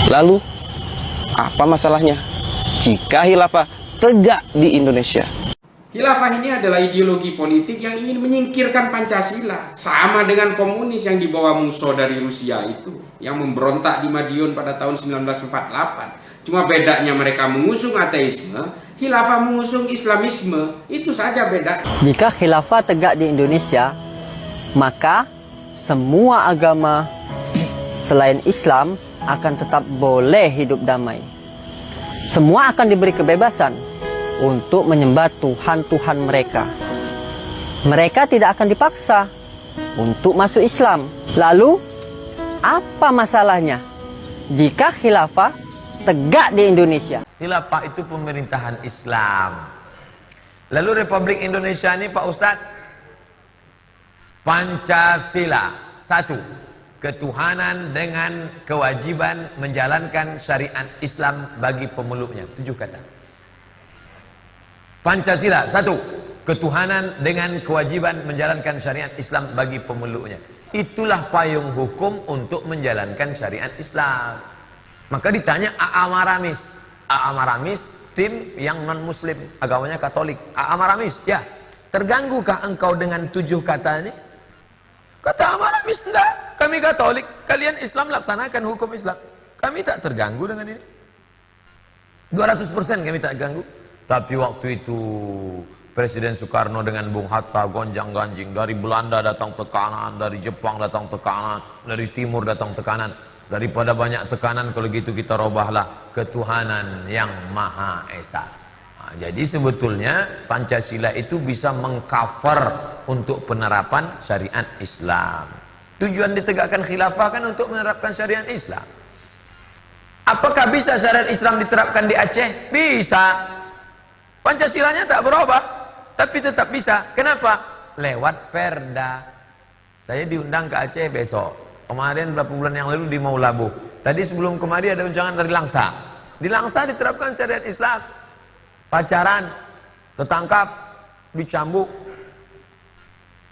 Lalu, apa masalahnya jika khilafah tegak di Indonesia? Khilafah ini adalah ideologi politik yang ingin menyingkirkan Pancasila, sama dengan komunis yang dibawa Musso dari Rusia itu, yang memberontak di Madiun pada tahun 1948. Cuma bedanya mereka mengusung ateisme, khilafah mengusung Islamisme, itu saja beda. Jika khilafah tegak di Indonesia, maka semua agama selain Islam akan tetap boleh hidup damai. Semua akan diberi kebebasan untuk menyembah Tuhan-Tuhan mereka. Mereka tidak akan dipaksa untuk masuk Islam. Lalu, apa masalahnya jika khilafah tegak di Indonesia? Khilafah itu pemerintahan Islam. Lalu Republik Indonesia ini Pak Ustadz, Pancasila, satu, ketuhanan dengan kewajiban menjalankan syariat Islam bagi pemeluknya. 7 kata. Pancasila, satu, ketuhanan dengan kewajiban menjalankan syariat Islam bagi pemeluknya. Itulah payung hukum untuk menjalankan syariat Islam. Maka ditanya A'amaramis. A'amaramis, tim yang non-muslim, agamanya Katolik. A'amaramis, ya, terganggukah engkau dengan 7 kata ini? Kata Amaramis, enggak, kami Katolik, kalian Islam, laksanakan hukum Islam. Kami tak terganggu dengan ini. 200% kami tak terganggu. Tapi waktu itu Presiden Soekarno dengan Bung Hatta gonjang-ganjing. Dari Belanda datang tekanan, dari Jepang datang tekanan, dari Timur datang tekanan. Daripada banyak tekanan, kalau gitu kita robahlah ketuhanan yang Maha Esa. Nah, jadi sebetulnya Pancasila itu bisa mengcover untuk penerapan syariat Islam. Tujuan ditegakkan khilafah kan untuk menerapkan syariat Islam. Apakah bisa syariat Islam diterapkan di Aceh? Bisa. Pancasilanya tak berubah, tapi tetap bisa. Kenapa? Lewat perda. Saya diundang ke Aceh besok. Kemarin beberapa bulan yang lalu di Maulabu. Tadi sebelum kemarin ada undangan dari Langsa. Di Langsa diterapkan syariat Islam. Pacaran, tertangkap, dicambuk,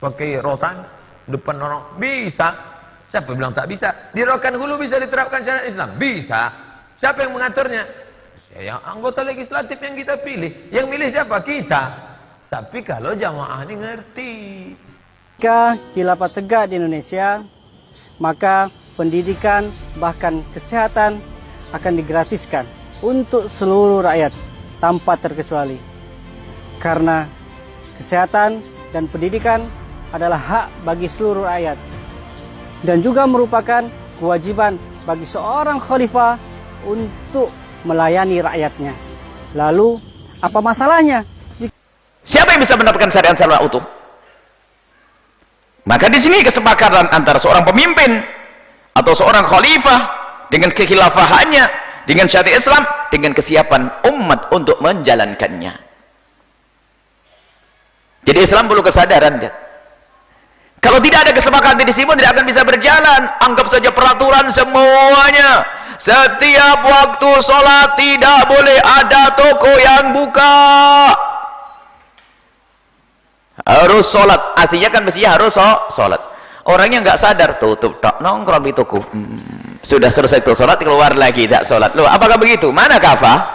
pakai rotan, depan orang, bisa. Siapa bilang tak bisa? Di Rokan Hulu bisa diterapkan syariat Islam? Bisa. Siapa yang mengaturnya? Yang anggota legislatif yang kita pilih. Yang milih siapa? Kita. Tapi kalau jamaah ini ngerti. Jika khilafah tegak di Indonesia, maka pendidikan bahkan kesehatan akan digratiskan untuk seluruh rakyat tanpa terkecuali. Karena kesehatan dan pendidikan adalah hak bagi seluruh rakyat dan juga merupakan kewajiban bagi seorang khalifah untuk melayani rakyatnya. Lalu, apa masalahnya? Siapa yang bisa mendapatkan syariat secara utuh? Maka di sini kesepakatan antara seorang pemimpin atau seorang khalifah dengan kekhilafahannya, dengan syariat Islam, dengan kesiapan umat untuk menjalankannya. Jadi Islam perlu kesadaran. Kalau tidak ada kesepakatan di sini, tidak akan bisa berjalan. Anggap saja peraturan semuanya. Setiap waktu sholat tidak boleh ada toko yang buka. Harus sholat. Artinya kan mestinya harus sholat. Orangnya nggak sadar, tutup tak nongkrong di toko. Sudah selesai itu sholat, keluar lagi tak sholat. Loh, apakah begitu? Mana kafah?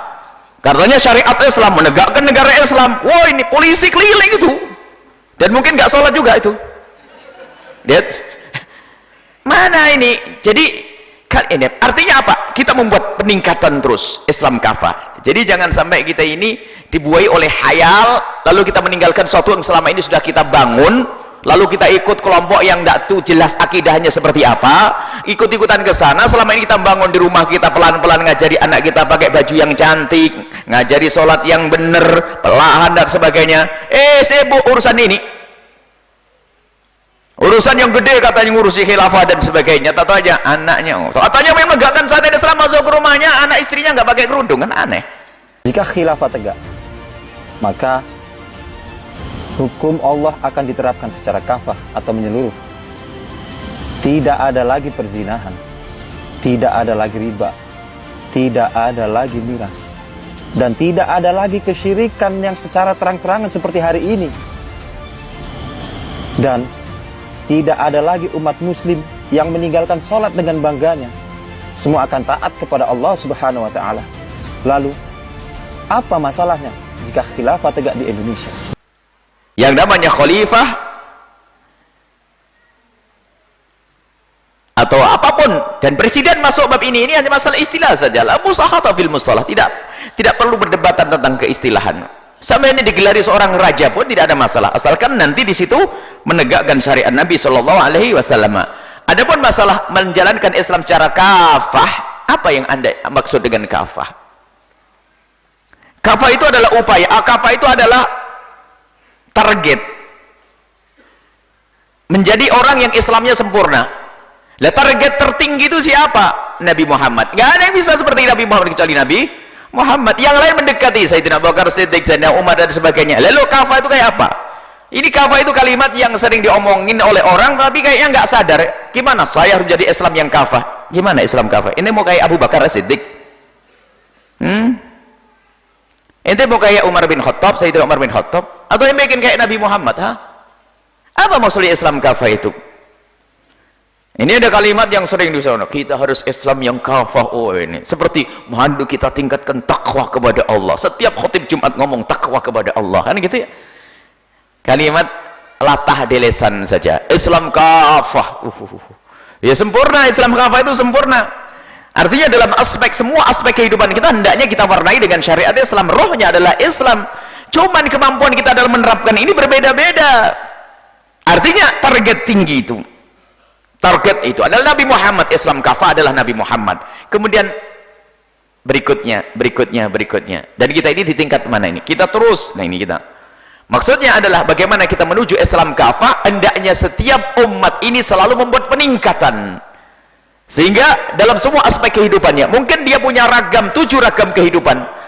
Katanya syariat Islam menegakkan negara Islam. Wah, ini polisi keliling itu. Dan mungkin nggak sholat juga itu. Lihat. Mana ini? Jadi ini artinya apa? Kita membuat peningkatan terus Islam kafah. Jadi jangan sampai kita ini dibuai oleh hayal, lalu kita meninggalkan sesuatu yang selama ini sudah kita bangun, lalu kita ikut kelompok yang tidak tuh jelas akidahnya seperti apa, ikut-ikutan ke sana. Selama ini kita bangun di rumah kita, pelan-pelan ngajari anak kita pakai baju yang cantik, ngajari sholat yang benar, perlahan dan sebagainya. Sibuk urusan ini. Urusan yang gede katanya ngurusi khilafah dan sebagainya. Tahu aja anaknya. Katanya memang menegakkan syariat Islam, masuk ke rumahnya, anak istrinya nggak pakai kerudung, kan aneh. Jika khilafah tegak, maka hukum Allah akan diterapkan secara kafah atau menyeluruh. Tidak ada lagi perzinahan, tidak ada lagi riba, tidak ada lagi miras, dan tidak ada lagi kesyirikan yang secara terang-terangan seperti hari ini. Dan tidak ada lagi umat muslim yang meninggalkan sholat dengan bangganya. semua akan taat kepada Allah Subhanahu wa taala. Lalu, apa masalahnya jika khilafah tegak di Indonesia? Yang namanya khalifah atau apapun, dan presiden masuk bab ini hanya masalah istilah saja, la musahata fil mustalah, tidak perlu berdebatan tentang keistilahan. Sampai ini digelari seorang raja pun tidak ada masalah, asalkan nanti di situ menegakkan syariat Nabi Shallallahu Alaihi Wasallam. Adapun masalah menjalankan Islam secara kafah, apa yang Anda maksud dengan kafah? Kafah itu adalah upaya, kafah itu adalah target menjadi orang yang Islamnya sempurna. Lah target tertinggi itu siapa? Nabi Muhammad. Gak ada yang bisa seperti Nabi Muhammad kecuali Nabi Muhammad. Yang lain mendekati Sayyidina Abu Bakar Siddiq, Sayyidina Umar dan sebagainya. Lalu kafah itu kayak apa? Ini kafah itu kalimat yang sering diomongin oleh orang tapi kayaknya nggak sadar. Gimana saya harus jadi Islam yang kafah? Gimana Islam kafah? Ini mau kayak Abu Bakar Siddiq? Ente mau kayak Umar bin Khattab, Sayyidina Umar bin Khattab? Atau yang bikin kayak Nabi Muhammad? Apa maksudnya Islam kafah itu? Ini ada kalimat yang sering disana, kita harus Islam yang kafah. Oh ini seperti mandu kita tingkatkan takwa kepada Allah. Setiap khutib Jumat ngomong takwa kepada Allah, kan gitu ya. Kalimat latah di lisan saja. Islam kafah. Ya sempurna, Islam kafah itu sempurna. Artinya dalam aspek, semua aspek kehidupan kita hendaknya kita warnai dengan syariat Islam. Rohnya adalah Islam. Cuman kemampuan kita dalam menerapkan ini berbeda-beda. Artinya target tinggi itu. Target itu adalah Nabi Muhammad. Islam kafah adalah Nabi Muhammad. Kemudian berikutnya. Dan kita ini di tingkat mana ini? Kita terus. Nah ini kita. Maksudnya adalah bagaimana kita menuju Islam kafah. Hendaknya setiap umat ini selalu membuat peningkatan. Sehingga dalam semua aspek kehidupannya. Mungkin dia punya ragam, 7 ragam kehidupan.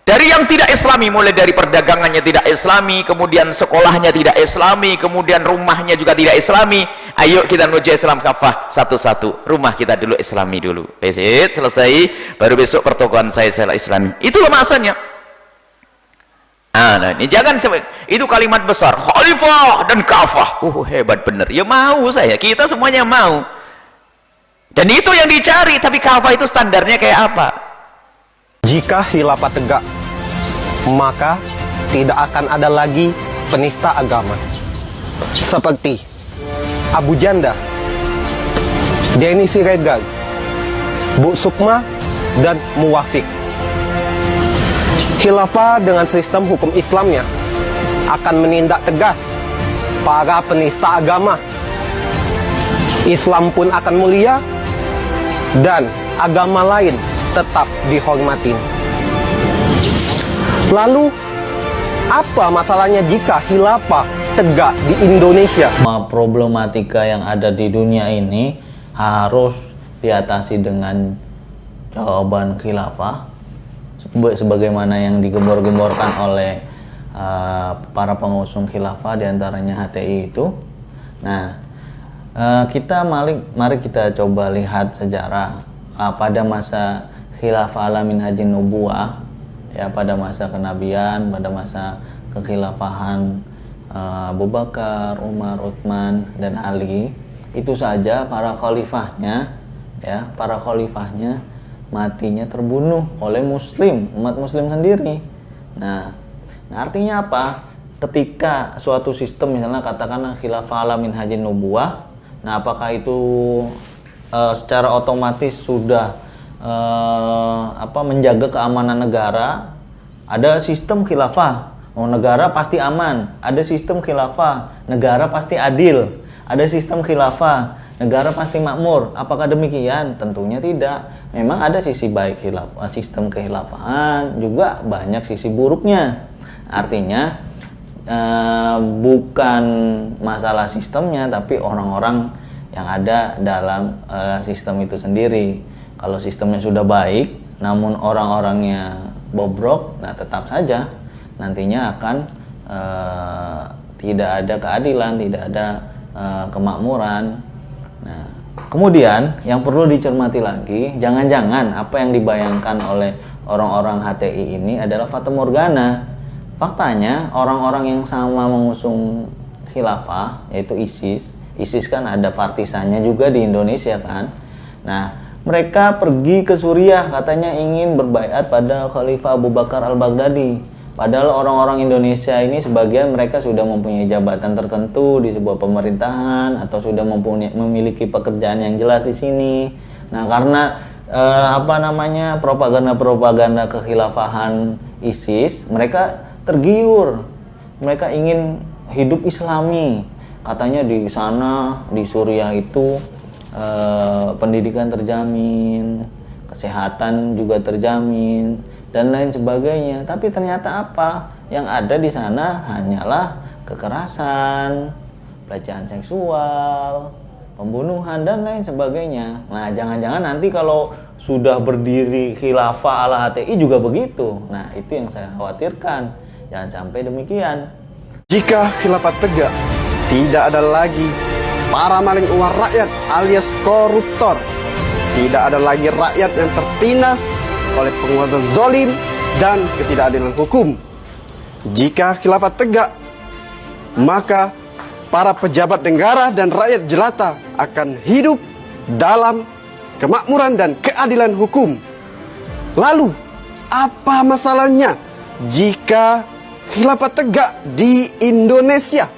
Dari yang tidak Islami, mulai dari perdagangannya tidak Islami, kemudian sekolahnya tidak Islami, kemudian rumahnya juga tidak Islami. Ayo kita menuju Islam kafah satu-satu. Rumah kita dulu Islami dulu. Selesai, baru besok pertokohan saya Islami. Itulah masanya. Nah ini jangan, itu kalimat besar. Khalifah dan kafah. Hebat bener. Ya mau saya, kita semuanya mau. Dan itu yang dicari, tapi kafah itu standarnya kayak apa? Jika khilafah tegak, maka tidak akan ada lagi penista agama seperti Abu Janda, Denny Siregar, Bu Sukma, dan Muwafiq. Khilafah dengan sistem hukum Islamnya akan menindak tegas para penista agama. Islam pun akan mulia dan agama lain tetap dihormati. Lalu, apa masalahnya jika khilafah tegak di Indonesia? Problematika yang ada di dunia ini harus diatasi dengan jawaban khilafah, sebagaimana yang digembor-gemborkan oleh para pengusung khilafah, diantaranya HTI itu. Nah, mari kita coba lihat sejarah pada masa khilafah ala minhajin nubuwah, ya, pada masa kenabian, pada masa kekhilafahan Abu Bakar, Umar, Utsman, dan Ali, itu saja para khalifahnya matinya terbunuh oleh muslim, umat muslim sendiri. Nah artinya apa? Ketika suatu sistem, misalnya katakanlah khilafah ala minhajin nubuwah, nah apakah itu secara otomatis sudah menjaga keamanan negara? Ada sistem khilafah, negara pasti aman. Ada sistem khilafah, negara pasti adil. Ada sistem khilafah, negara pasti makmur. Apakah demikian? Tentunya tidak. Memang ada sisi baik sistem kehilafahan, juga banyak sisi buruknya. Artinya bukan masalah sistemnya, tapi orang-orang yang ada dalam sistem itu sendiri. Kalau sistemnya sudah baik, namun orang-orangnya bobrok, nah tetap saja nantinya akan tidak ada keadilan, tidak ada kemakmuran. Nah, kemudian yang perlu dicermati lagi, jangan-jangan apa yang dibayangkan oleh orang-orang HTI ini adalah fata morgana. Faktanya orang-orang yang sama mengusung khilafah, yaitu ISIS kan ada partisannya juga di Indonesia kan. Nah, Mereka pergi ke Suriah, katanya ingin berbaiat pada Khalifah Abu Bakar Al-Baghdadi. Padahal orang-orang Indonesia ini sebagian mereka sudah mempunyai jabatan tertentu di sebuah pemerintahan atau sudah memiliki pekerjaan yang jelas di sini. Nah, karena propaganda kekhilafahan ISIS, mereka tergiur. Mereka ingin hidup Islami. Katanya di sana di Suriah itu pendidikan terjamin, kesehatan juga terjamin, dan lain sebagainya. Tapi ternyata apa? Yang ada di sana hanyalah kekerasan, pelecehan seksual, pembunuhan, dan lain sebagainya. Nah, jangan-jangan nanti kalau sudah berdiri khilafah ala HTI juga begitu. Nah, itu yang saya khawatirkan. Jangan sampai demikian. Jika khilafah tegak, tidak ada lagi para maling uang rakyat alias koruptor. Tidak ada lagi rakyat yang tertindas oleh penguasa zalim dan ketidakadilan hukum. Jika khilafah tegak, maka para pejabat negara dan rakyat jelata akan hidup dalam kemakmuran dan keadilan hukum. Lalu, apa masalahnya jika khilafah tegak di Indonesia?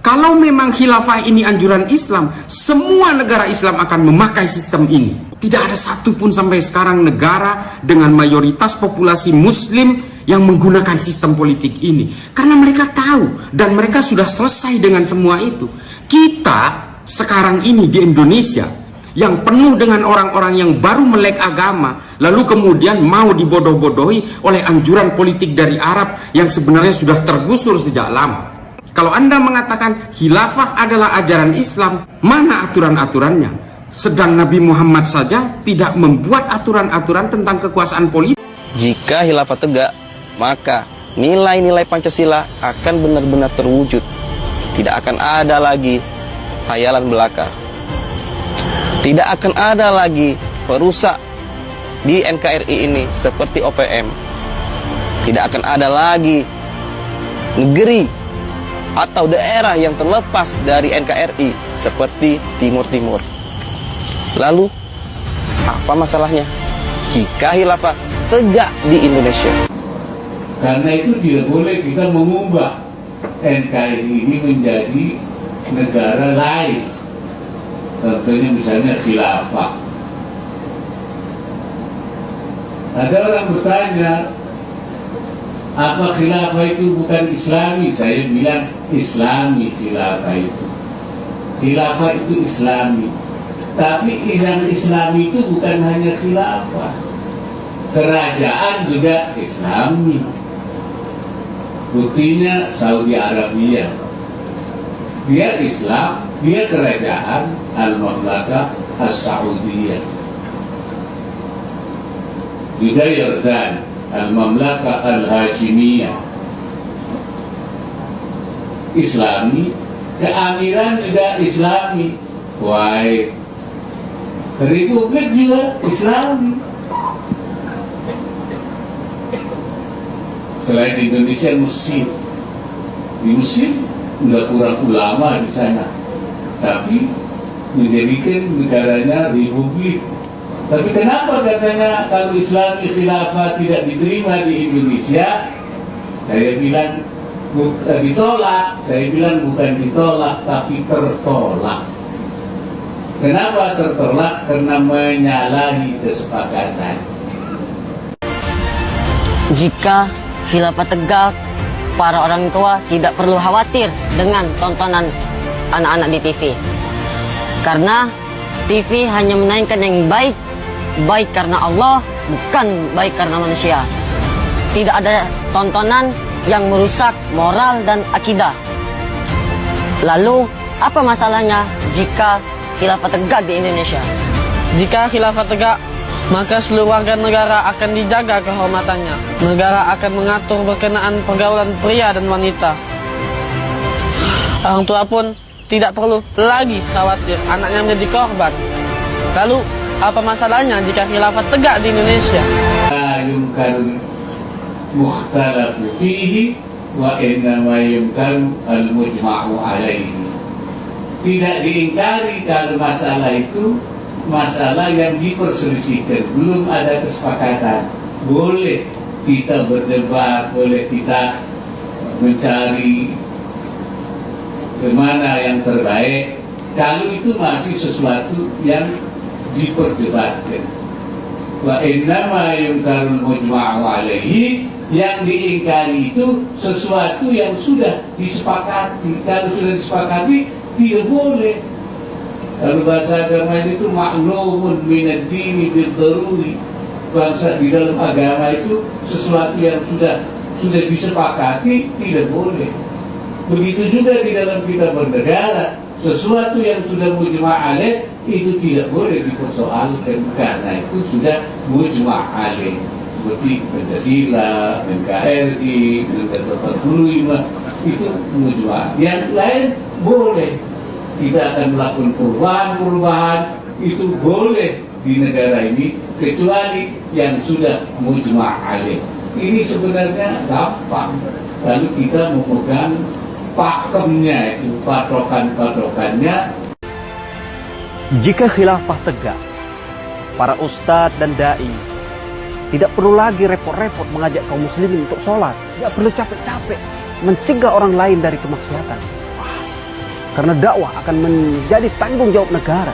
Kalau memang khilafah ini anjuran Islam, semua negara Islam akan memakai sistem ini. Tidak ada satupun sampai sekarang negara dengan mayoritas populasi Muslim yang menggunakan sistem politik ini. Karena mereka tahu dan mereka sudah selesai dengan semua itu. Kita sekarang ini di Indonesia yang penuh dengan orang-orang yang baru melek agama, lalu kemudian mau dibodoh-bodohi oleh anjuran politik dari Arab yang sebenarnya sudah tergusur sejak lama. Kalau Anda mengatakan khilafah adalah ajaran Islam, mana aturan-aturannya? Sedang Nabi Muhammad saja tidak membuat aturan-aturan tentang kekuasaan politik. Jika khilafah tegak, maka nilai-nilai Pancasila akan benar-benar terwujud. Tidak akan ada lagi hayalan belaka. Tidak akan ada lagi perusak di NKRI ini seperti OPM. Tidak akan ada lagi negeri atau daerah yang terlepas dari NKRI seperti Timur Timur. Lalu, apa masalahnya jika khilafah tegak di Indonesia? Karena itu tidak boleh kita mengubah NKRI ini menjadi negara lain. Contohnya misalnya khilafah. Ada orang bertanya, apa khilafah itu bukan Islami? Saya bilang Islami khilafah itu. Khilafah itu Islami. Tapi yang Islami itu bukan hanya khilafah. Kerajaan juga Islami. Buktinya Saudi Arabia. Dia Islam, dia kerajaan Al-Mamlakah As-Saudiyah. Juga Yordan, Al-Mamlakah Al-Hashimiyah. Islami, keamiran juga Islami. Kuwait, Republik juga Islami. Selain Indonesia, Mesir. Di Mesir nggak kurang ulama di sana, tapi menjadikan negaranya republik. Tapi kenapa katanya kalau Islami khilafah tidak diterima di Indonesia? Saya bilang ditolak. Saya bilang bukan ditolak, tapi tertolak. Kenapa tertolak? Karena menyalahi kesepakatan. Jika khilafah tegak, para orang tua tidak perlu khawatir dengan tontonan anak-anak di TV. Karena TV hanya menayangkan yang baik, baik karena Allah, bukan baik karena manusia. Tidak ada tontonan yang merusak moral dan akidah. Lalu, apa masalahnya jika khilafah tegak di Indonesia? Jika khilafah tegak, maka seluruh warga negara akan dijaga kehormatannya. Negara akan mengatur berkenaan pergaulan pria dan wanita. Orang tua pun tidak perlu lagi khawatir anaknya menjadi korban. Lalu, apa masalahnya jika khilafah tegak di Indonesia? La yumkan mukhtalafu fihi wa innama yumkan al-mujma'u alaihi. Tidak diingkari kalau masalah itu masalah yang diperselisihkan, belum ada kesepakatan, boleh kita berdebat, boleh kita mencari kemana yang terbaik. Kalau itu masih sesuatu yang diperdebatkan. Wa innama yungkarul mujma'u alaihi, yang diingkari itu sesuatu yang sudah disepakati. Kalau sudah disepakati tidak boleh. Kalau bahasa agama itu ma'lumun minad dini bil daruri. Bahasa di dalam agama itu sesuatu yang sudah disepakati tidak boleh. Begitu juga di dalam kita bernegara, sesuatu yang sudah mujma' alaih itu tidak boleh dipersoalkan karena itu sudah mujma' alaih. Seperti Pancasila, NKRI, Undang-Undang 45 itu mujma'. Yang lain boleh. Kita akan melakukan perubahan-perubahan, itu boleh di negara ini kecuali yang sudah mujma' alaih. Ini sebenarnya gampang. Lalu kita memegang pakemnya, itu patokan-patokannya. Jika khilafah tegak, para ustadz dan da'i tidak perlu lagi repot-repot mengajak kaum muslimin untuk sholat. Tidak perlu capek-capek mencegah orang lain dari kemaksiatan. Karena dakwah akan menjadi tanggung jawab negara.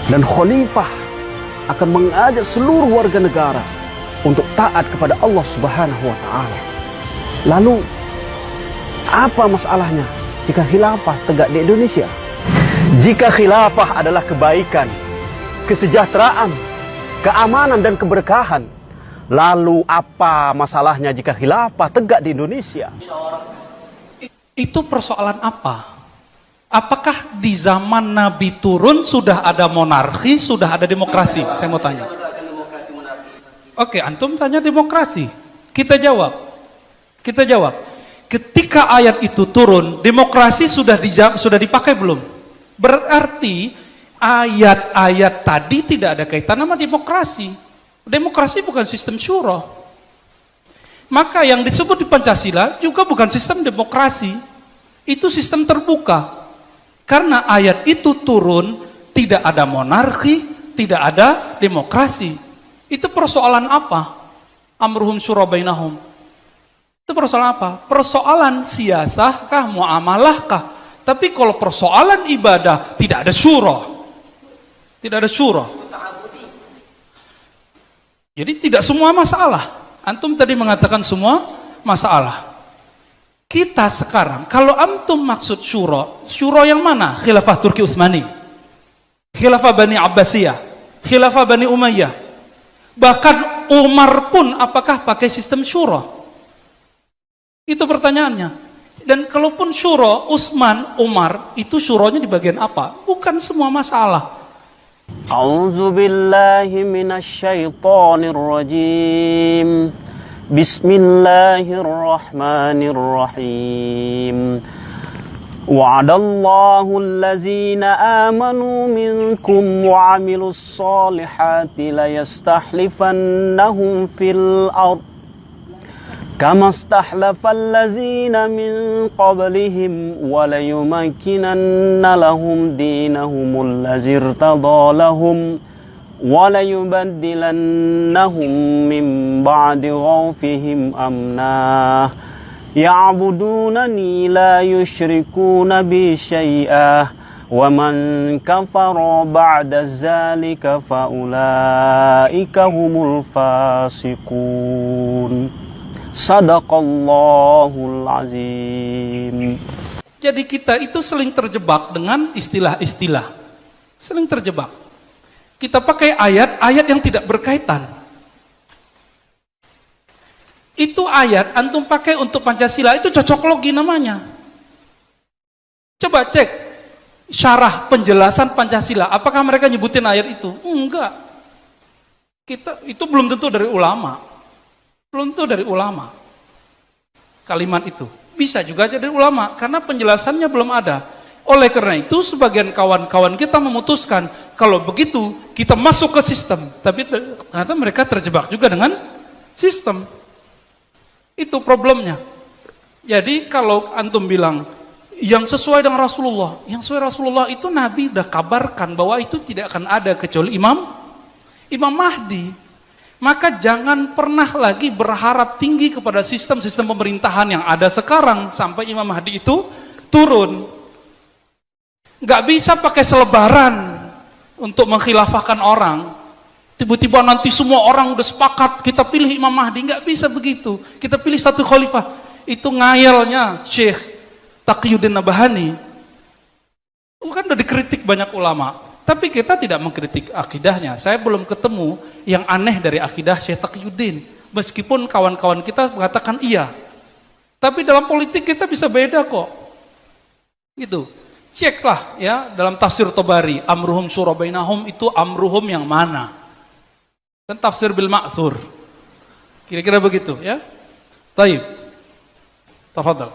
Dan khalifah akan mengajak seluruh warga negara untuk taat kepada Allah Subhanahu wa Ta'ala. Lalu, apa masalahnya jika khilafah tegak di Indonesia? Jika khilafah adalah kebaikan, kesejahteraan, keamanan dan keberkahan, lalu apa masalahnya jika khilafah tegak di Indonesia? Itu persoalan apa? Apakah di zaman Nabi turun sudah ada monarki, sudah ada demokrasi? Saya mau tanya. Oke, antum tanya demokrasi. Kita jawab. Ketika ayat itu turun, demokrasi sudah dipakai belum? Berarti ayat-ayat tadi tidak ada kaitan sama demokrasi. Demokrasi bukan sistem syura. Maka yang disebut di Pancasila juga bukan sistem demokrasi. Itu sistem terbuka. Karena ayat itu turun, tidak ada monarki, tidak ada demokrasi. Itu persoalan apa? Amruhum syura bainahum. Itu persoalan apa? Persoalan siasah kah, muamalah kah? Tapi kalau persoalan ibadah, tidak ada syura. Tidak ada syura. Jadi tidak semua masalah. Antum tadi mengatakan semua masalah. Kita sekarang, kalau antum maksud syura yang mana? Khilafah Turki Utsmani, Khilafah Bani Abbasiyah, Khilafah Bani Umayyah. Bahkan Umar pun apakah pakai sistem syura? Itu pertanyaannya. Dan kalaupun syura, Utsman, Umar, itu syuranya di bagian apa? Bukan semua masalah. A'udzu billahi minasyaitonir rajim. Bismillahirrahmanirrahim. Wa'adallahu allazina amanu minkum wa 'amilus solihati la yastahlifannahum fil ard kama istahlafa allazina min qablihim wa la yumakkinanna lahum dinahum allazi irtada lahum وَلَيُبَدِّلَنَّهُمْ مِنْ بَعْدِ غَوْفِهِمْ أَمْنًا يَعْبُدُونَنِي لَا يُشْرِكُونَ بِي شَيْئًا وَمَنْ كَفَرَ بَعْدَ ذَلِكَ فَأُولَئِكَ هُمُ الْفَاسِقُونَ Sadaqallahul Azim. Jadi kita itu sering terjebak dengan istilah-istilah. Sering terjebak. Kita pakai ayat-ayat yang tidak berkaitan. Itu ayat antum pakai untuk Pancasila, itu cocok logi namanya. Coba cek syarah penjelasan Pancasila, apakah mereka nyebutin ayat itu? Enggak. Itu belum tentu dari ulama. Belum tentu dari ulama. Kalimat itu bisa juga jadi ulama karena penjelasannya belum ada. Oleh karena itu sebagian kawan-kawan kita memutuskan kalau begitu kita masuk ke sistem, tapi ternyata mereka terjebak juga dengan sistem. Itu problemnya. Jadi kalau antum bilang yang sesuai dengan Rasulullah. Yang sesuai Rasulullah itu Nabi udah kabarkan bahwa itu tidak akan ada kecuali Imam Mahdi. Maka jangan pernah lagi berharap tinggi kepada sistem-sistem pemerintahan yang ada sekarang sampai Imam Mahdi itu turun. Nggak bisa pakai selebaran untuk menkhilafahkan orang. Tiba-tiba nanti semua orang udah sepakat kita pilih Imam Mahdi. Nggak bisa begitu. Kita pilih satu khalifah. Itu ngayalnya Syekh Taqiyuddin Nabhani. Kan udah dikritik banyak ulama. Tapi kita tidak mengkritik akidahnya. Saya belum ketemu yang aneh dari akidah Syekh Taqiyuddin. Meskipun kawan-kawan kita mengatakan iya. Tapi dalam politik kita bisa beda kok. Gitu. Ceklah ya dalam tafsir Tabari, amruhum syura bainahum itu amruhum yang mana? Dan tafsir bil ma'thur. Kira-kira begitu ya. Baik. Tafadhal.